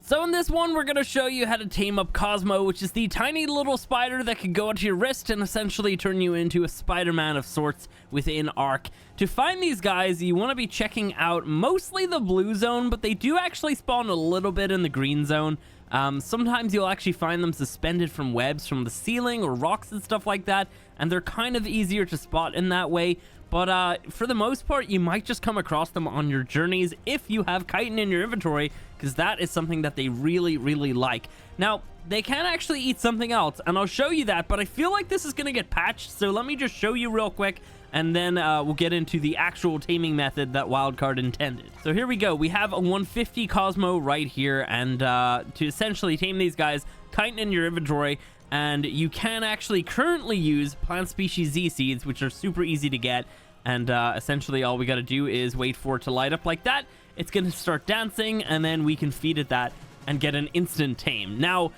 So in this one, we're going to show you how to tame up Cosmo, which is the tiny little spider that can go onto your wrist and essentially turn you into a Spider-Man of sorts within ARK. To find these guys, you want to be checking out mostly the blue zone, but they do actually spawn a little bit in the green zone. Sometimes you'll actually find them suspended from webs from the ceiling or rocks and stuff like that, and they're kind of easier to spot in that way. But for the most part, you might just come across them on your journeys if you have chitin in your inventory, because that is something that they really, really like. Now, they can actually eat something else, and I'll show you that, but I feel like this is going to get patched, so let me just show you real quick, and then we'll get into the actual taming method that Wildcard intended. So here we go. We have a 150 Cosmo right here, and to essentially tame these guys, chitin in your inventory, and you can actually currently use plant species Z seeds, which are super easy to get. And essentially all we got to do is wait for it to light up like that. It's going to start dancing, and then we can feed it that and get an instant tame. Now,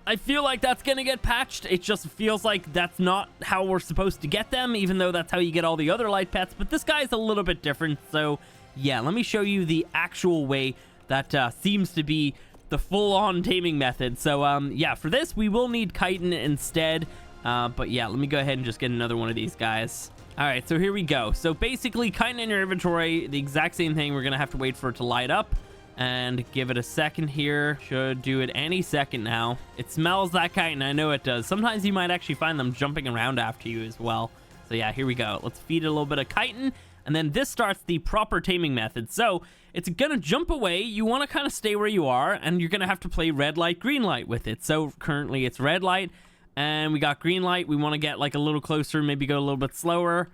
I feel like that's going to get patched. It just feels like that's not how we're supposed to get them, even though that's how you get all the other light pets. But this guy is a little bit different. So yeah, let me show you the actual way that seems to be the full-on taming method. So yeah, for this, we will need chitin instead. But yeah, let me go ahead and just get another one of these guys. All right, so here we go. So basically, chitin in your inventory, the exact same thing. We're going to have to wait for it to light up and give it a second here. Should do it any second now. It smells that chitin. I know it does. Sometimes you might actually find them jumping around after you as well. So yeah, here we go. Let's feed it a little bit of chitin. And then this starts the proper taming method. So it's going to jump away. You want to kind of stay where you are, and you're going to have to play red light, green light with it. So currently it's red light. And we got green light. We want to get like a little closer, maybe go a little bit slower.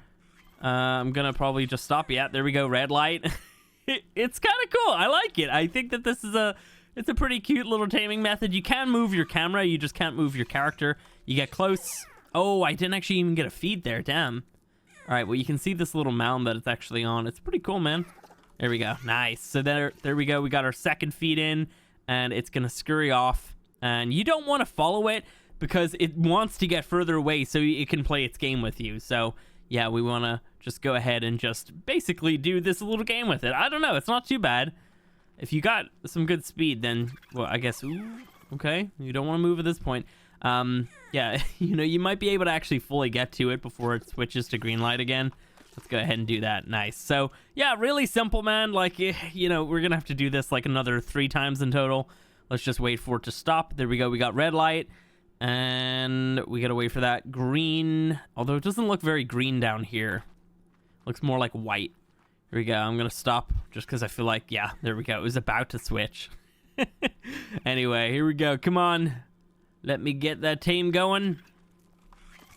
I'm going to probably just stop. Yeah, there we go. Red light. It's kind of cool. I like it. I think that this is it's a pretty cute little taming method. You can move your camera. You just can't move your character. You get close. Oh, I didn't actually even get a feed there. Damn. All right, well, you can see this little mound that it's actually on. It's pretty cool, man. There we go. Nice. So there we go. We got our second feed in, and it's going to scurry off. And you don't want to follow it, because it wants to get further away so it can play its game with you. So yeah, we want to just go ahead and just basically do this little game with it. I don't know, it's not too bad. If you got some good speed, then, well, I guess, ooh, okay, you don't want to move at this point. Yeah, you know, you might be able to actually fully get to it before it switches to green light again. Let's go ahead and do that. Nice. So yeah, really simple, man. Like, you know, we're gonna have to do this like another 3 times in total. Let's just wait for it to stop. There we go. We got red light. And we gotta wait for that green, although it doesn't look very green down here. Looks more like white. Here we go. I'm gonna stop just because I feel like, yeah, there we go. It was about to switch. Anyway, here we go. Come on, let me get that tame going.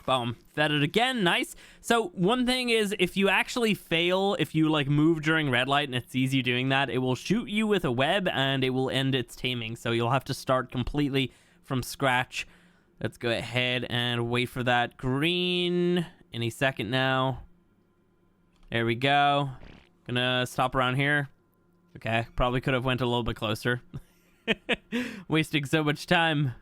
Boom. Fed it again. Nice. So one thing is, if you actually fail, if you like move during red light and it's easy doing that, it will shoot you with a web and it will end its taming. So you'll have to start completely from scratch. Let's go ahead and wait for that green any second now. There we go. Gonna stop around here. Okay, probably could have went a little bit closer. Wasting so much time.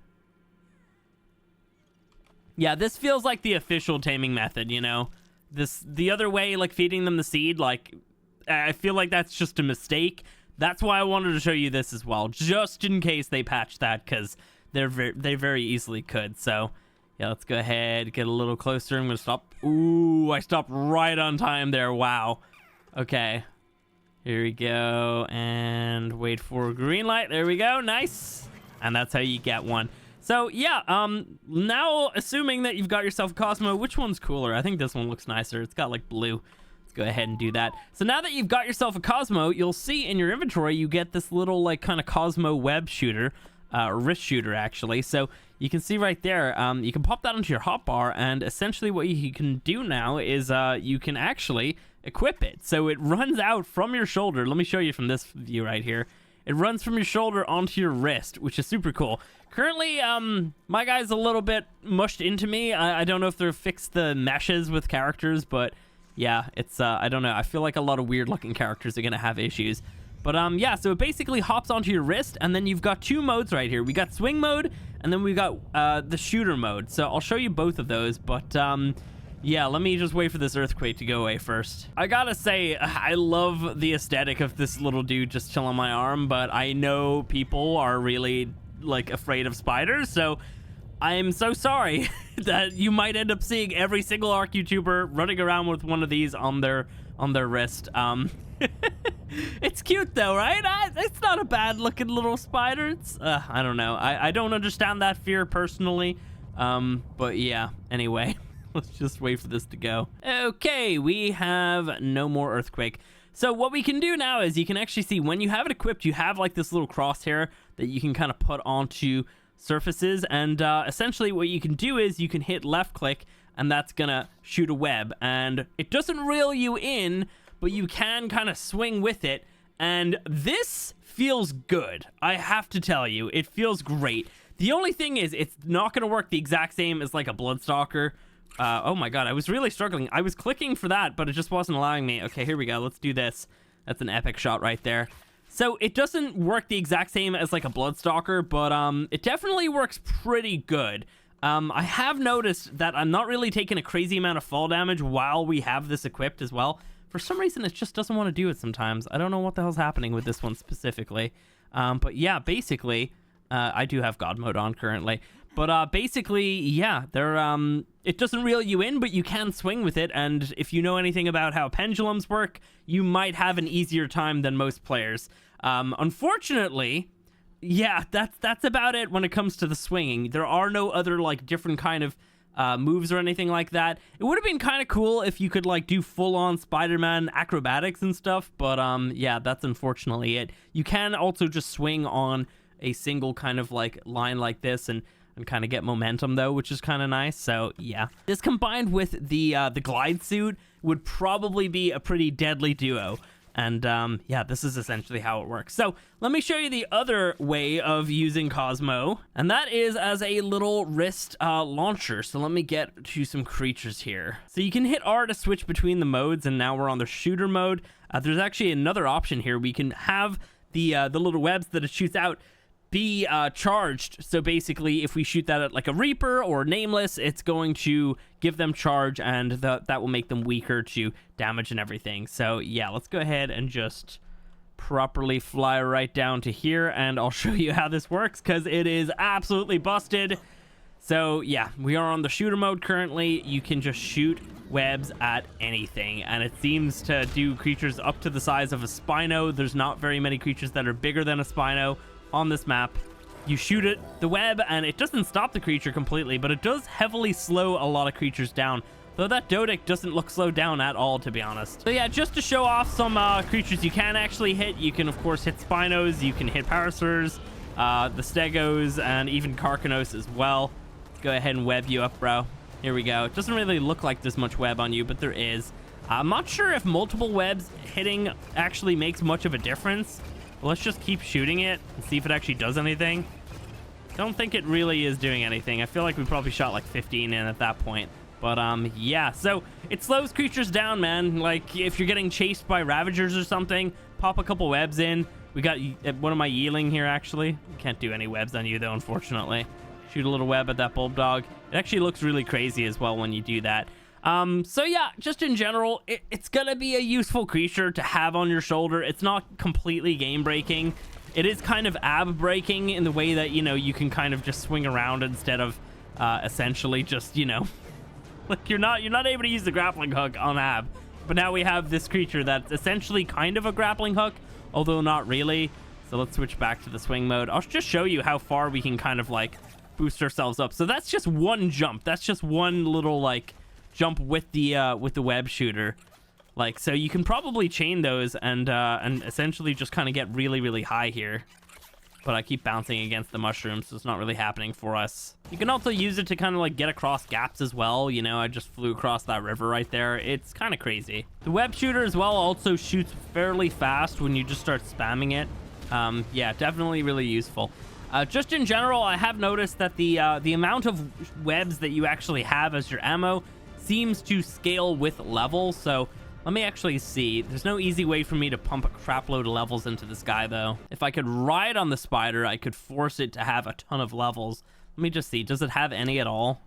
Yeah, this feels like the official taming method, you know? The other way, like feeding them the seed, like, I feel like that's just a mistake. That's why I wanted to show you this as well, just in case they patch that, because they very easily could. So yeah, let's go ahead, get a little closer. I'm gonna stop. Ooh, I stopped right on time there. Wow. Okay, here we go, and wait for green light. There we go. Nice. And that's how you get one. So yeah, now assuming that you've got yourself a Cosmo, which one's cooler? I think this one looks nicer. It's got like blue. Let's go ahead and do that. So now that you've got yourself a Cosmo, you'll see in your inventory you get this little like kind of Cosmo web shooter. Wrist shooter, actually. So you can see right there, you can pop that onto your hotbar, and essentially what you can do now is you can actually equip it. So it runs out from your shoulder. Let me show you from this view right here. It runs from your shoulder onto your wrist, which is super cool. Currently, my guy's a little bit mushed into me. I don't know if they've fixed the meshes with characters, but yeah, it's, I don't know. I feel like a lot of weird looking characters are going to have issues. But yeah, so it basically hops onto your wrist, and then you've got 2 modes right here. We got swing mode, and then we got the shooter mode. So I'll show you both of those. But yeah, let me just wait for this earthquake to go away first. I gotta say, I love the aesthetic of this little dude just chilling on my arm, but I know people are really like afraid of spiders, so I'm so sorry that you might end up seeing every single ARK YouTuber running around with one of these on their wrist. It's cute though, right? It's not a bad looking little spider. It's I don't know. I don't understand that fear personally. But yeah, anyway, let's just wait for this to go. Okay, we have no more earthquake. So what we can do now is you can actually see when you have it equipped, you have like this little crosshair that you can kind of put onto surfaces, and essentially what you can do is you can hit left click and that's gonna shoot a web, and it doesn't reel you in, but you can kind of swing with it, and this feels good. I have to tell you, it feels great. The only thing is it's not gonna work the exact same as like a Bloodstalker. Oh my god, I was really struggling. I was clicking for that, but it just wasn't allowing me. Okay, here we go. Let's do this. That's an epic shot right there. So it doesn't work the exact same as like a Bloodstalker, but it definitely works pretty good. I have noticed that I'm not really taking a crazy amount of fall damage while we have this equipped as well. For some reason, it just doesn't want to do it sometimes. I don't know what the hell's happening with this one specifically. But yeah, basically, I do have God mode on currently. But basically, yeah, it doesn't reel you in, but you can swing with it. And if you know anything about how pendulums work, you might have an easier time than most players. Unfortunately, yeah, that's about it when it comes to the swinging. There are no other like different kind of moves or anything like that. It would have been kind of cool if you could like do full-on Spider-Man acrobatics and stuff, but yeah, that's unfortunately it. You can also just swing on a single kind of like line like this and kind of get momentum though, which is kind of nice. So yeah, this combined with the glide suit would probably be a pretty deadly duo. And yeah, this is essentially how it works. So let me show you the other way of using Cosmo, and that is as a little wrist launcher. So let me get to some creatures here. So you can hit R to switch between the modes, and now we're on the shooter mode. There's actually another option here. We can have the little webs that it shoots out be charged. So basically, if we shoot that at like a Reaper or Nameless, it's going to give them charge, and that will make them weaker to damage and everything. So yeah, let's go ahead and just properly fly right down to here, and I'll show you how this works because it is absolutely busted. So yeah, we are on the shooter mode currently. You can just shoot webs at anything, and it seems to do creatures up to the size of a Spino. There's not very many creatures that are bigger than a Spino on this map. You shoot it, the web, and it doesn't stop the creature completely, but it does heavily slow a lot of creatures down, though that Dodic doesn't look slowed down at all, to be honest. So yeah, just to show off some creatures you can actually hit, you can of course hit Spinos, you can hit Parasurs, the Stegos, and even Karkanos as well. Let's go ahead and web you up, bro. Here we go. It doesn't really look like there's much web on you, but there is. I'm not sure if multiple webs hitting actually makes much of a difference. But let's just keep shooting it and see if it actually does anything. Don't think it really is doing anything. I feel like we probably shot like 15 in at that point. But yeah, so it slows creatures down, man. Like if you're getting chased by Ravagers or something, pop a couple webs in. We got one of my Yeeling here, actually. Can't do any webs on you though, unfortunately. Shoot a little web at that Bulldog. It actually looks really crazy as well when you do that. So yeah, just in general, it's gonna be a useful creature to have on your shoulder. It's not completely game breaking. It is kind of ab breaking in the way that, you know, you can kind of just swing around instead of essentially just, you know, like you're not able to use the grappling hook on ab. But now we have this creature that's essentially kind of a grappling hook, although not really. So let's switch back to the swing mode. I'll just show you how far we can kind of like boost ourselves up. So that's just one jump. That's just one little like jump with the web shooter. Like, so you can probably chain those and essentially just kind of get really, really high here. But I keep bouncing against the mushrooms, so it's not really happening for us. You can also use it to kind of like get across gaps as well. You know, I just flew across that river right there. It's kind of crazy. The web shooter as well also shoots fairly fast when you just start spamming it. Yeah, definitely really useful. Just in general, I have noticed that the amount of webs that you actually have as your ammo seems to scale with level. So let me actually see. There's no easy way for me to pump a crap load of levels into this guy though. If I could ride on the spider, I could force it to have a ton of levels. Let me just see. Does it have any at all?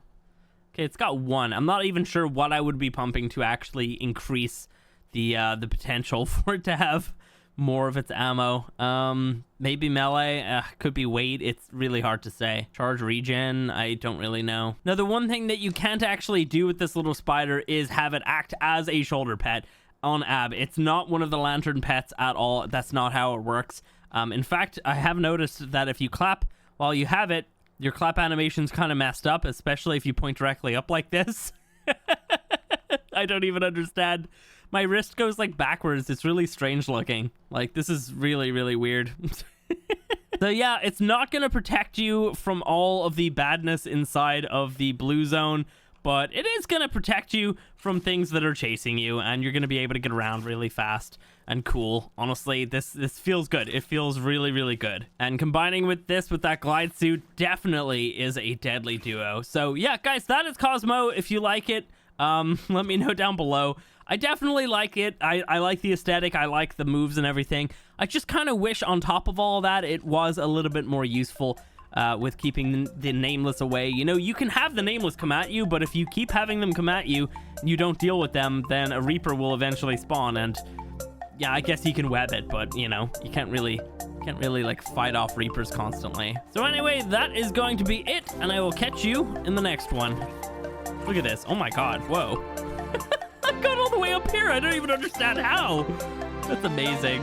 Okay, it's got 1. I'm not even sure what I would be pumping to actually increase the potential for it to have more of its ammo. Maybe melee, could be weight. It's really hard to say. Charge regen, I don't really know. Now, the one thing that you can't actually do with this little spider is have it act as a shoulder pet on Ab. It's not one of the lantern pets at all. That's not how it works. In fact, I have noticed that if you clap while you have it, your clap animation's kind of messed up, especially if you point directly up like this. I don't even understand. My wrist goes like backwards. It's really strange looking. Like, this is really, really weird. So yeah, it's not going to protect you from all of the badness inside of the blue zone, but it is going to protect you from things that are chasing you, and you're going to be able to get around really fast and cool. Honestly, this feels good. It feels really, really good. And combining with this with that glide suit definitely is a deadly duo. So yeah, guys, that is Cosmo. If you like it, let me know down below. I definitely like it. I like the aesthetic. I like the moves and everything. I just kind of wish on top of all that, it was a little bit more useful with keeping the nameless away. You know, you can have the nameless come at you, but if you keep having them come at you and you don't deal with them, then a Reaper will eventually spawn. And yeah, I guess you can web it, but you know, you can't really like fight off Reapers constantly. So anyway, that is going to be it, and I will catch you in the next one. Look at this. Oh my god. Whoa. I got all the way up here. I don't even understand how. That's amazing.